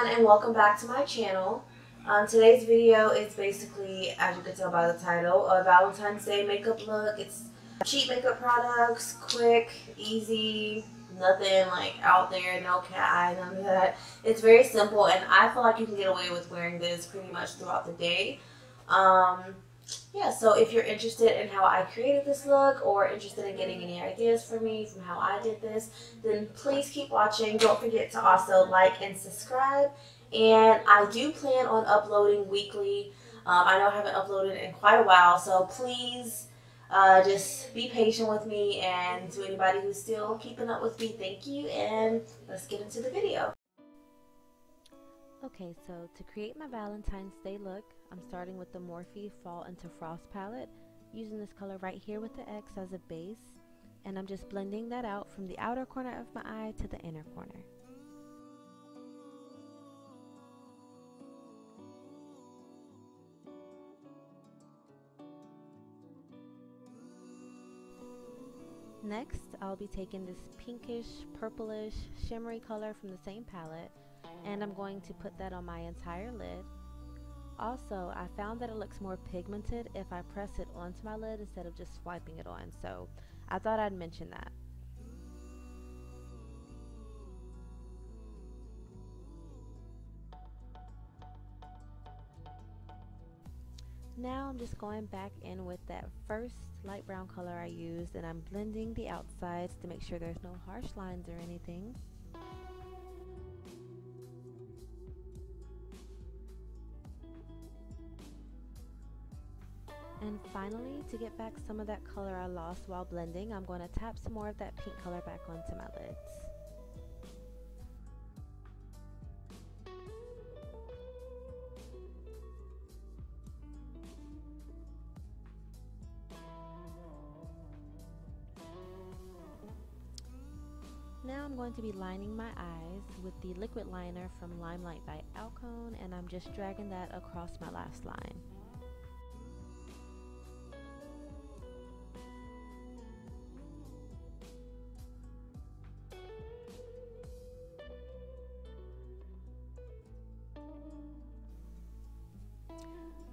everyone, and welcome back to my channel. Today's video is basically, as you can tell by the title, a Valentine's Day makeup look. It's cheap makeup products, quick, easy, nothing like out there, no cat eye, none of that. It's very simple, and I feel like you can get away with wearing this pretty much throughout the day. Yeah, so if you're interested in how I created this look or interested in getting any ideas from me from how I did this, then please keep watching. Don't forget to also like and subscribe. And I do plan on uploading weekly. I know I haven't uploaded in quite a while, so please just be patient with me. And to anybody who's still keeping up with me, thank you. And let's get into the video. Okay, so to create my Valentine's Day look, I'm starting with the Morphe Fall into Frost palette, using this color right here with the X as a base, and I'm just blending that out from the outer corner of my eye to the inner corner. Next, I'll be taking this pinkish, purplish, shimmery color from the same palette, and I'm going to put that on my entire lid. Also, I found that it looks more pigmented if I press it onto my lid instead of just swiping it on, so I thought I'd mention that. Now I'm just going back in with that first light brown color I used, and I'm blending the outsides to make sure there's no harsh lines or anything. And finally, to get back some of that color I lost while blending, I'm going to tap some more of that pink color back onto my lids. Now I'm going to be lining my eyes with the liquid liner from Limelight by Alcone, and I'm just dragging that across my last line.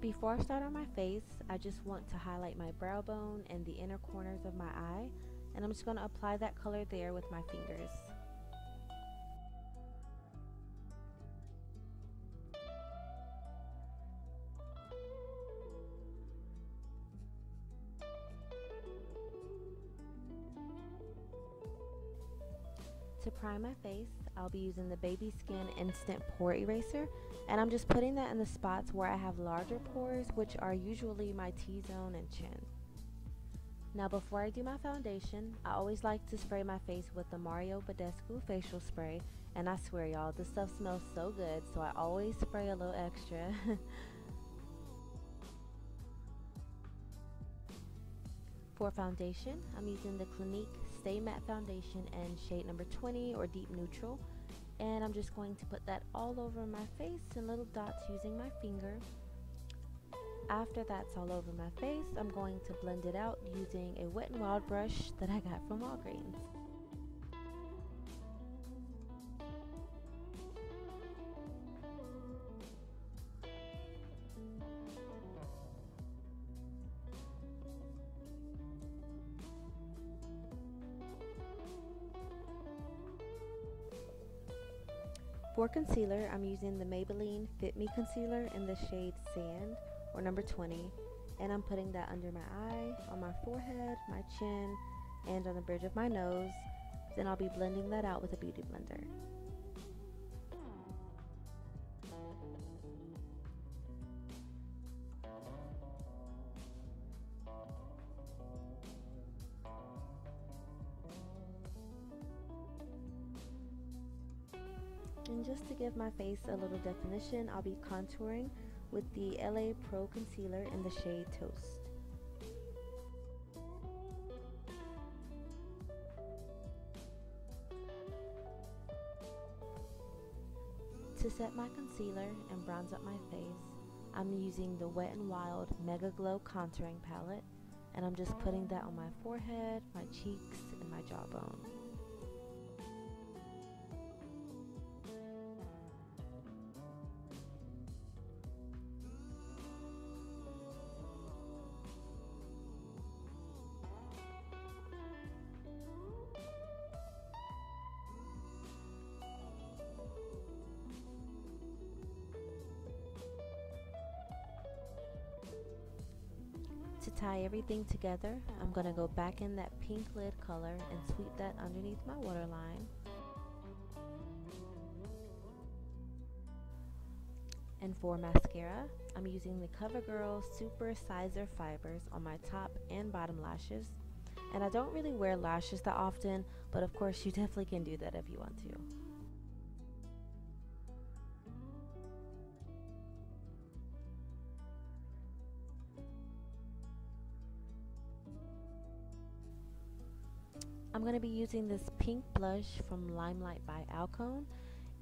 Before I start on my face, I just want to highlight my brow bone and the inner corners of my eye, and I'm just going to apply that color there with my fingers. To prime my face, I'll be using the Baby Skin Instant Pore Eraser, and I'm just putting that in the spots where I have larger pores, which are usually my T-zone and chin. Now before I do my foundation, I always like to spray my face with the Mario Badescu facial spray, and I swear y'all, this stuff smells so good, so I always spray a little extra. For foundation, I'm using the Clinique Stay Matte Foundation in shade number 20 or Deep Neutral, and I'm just going to put that all over my face in little dots using my finger. After that's all over my face, I'm going to blend it out using a Wet n Wild brush that I got from Walgreens. For concealer, I'm using the Maybelline Fit Me Concealer in the shade Sand, or number 20, and I'm putting that under my eye, on my forehead, my chin, and on the bridge of my nose. Then I'll be blending that out with a beauty blender. And just to give my face a little definition, I'll be contouring with the LA Pro Concealer in the shade Toast. To set my concealer and bronze up my face, I'm using the Wet n Wild Mega Glow Contouring Palette, and I'm just putting that on my forehead, my cheeks, and my jawbone. tie everything together, I'm going to go back in that pink lid color and sweep that underneath my waterline. And for mascara, I'm using the CoverGirl Super Sizer Fibers on my top and bottom lashes. And I don't really wear lashes that often, but of course you definitely can do that if you want to. I'm going to be using this pink blush from Limelight by Alcone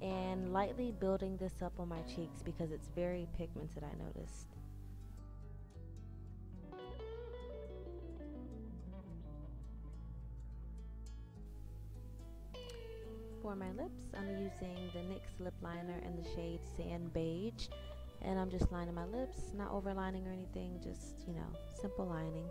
and lightly building this up on my cheeks because it's very pigmented, I noticed. For my lips, I'm using the NYX lip liner in the shade Sand Beige, and I'm just lining my lips, not overlining or anything, just, simple lining.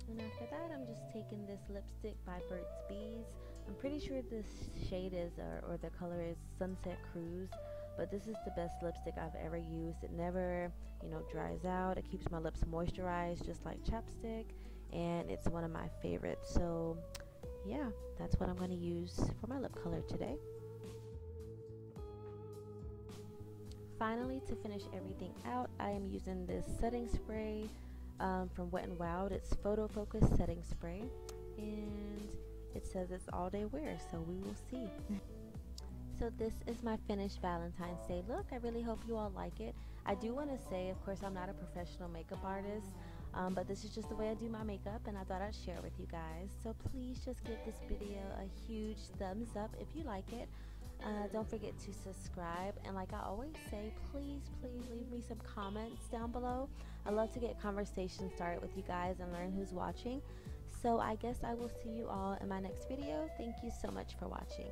And after that, I'm just taking this lipstick by Burt's Bees. I'm pretty sure this shade is, or the color is Sunset Cruise, but this is the best lipstick I've ever used. It never, dries out. It keeps my lips moisturized just like chapstick, and it's one of my favorites. So yeah, that's what I'm going to use for my lip color today. Finally, to finish everything out, I am using this setting spray from Wet n Wild. It's Photo Focus Setting Spray, and it says it's all day wear, so we will see. So this is my finished Valentine's Day look. I really hope you all like it. I do want to say, of course, I'm not a professional makeup artist, but this is just the way I do my makeup, and I thought I'd share with you guys. So please just give this video a huge thumbs up if you like it. Don't forget to subscribe, and like I always say, please leave me some comments down below. I love to get conversations started with you guys and learn who's watching. So I guess I will see you all in my next video. Thank you so much for watching.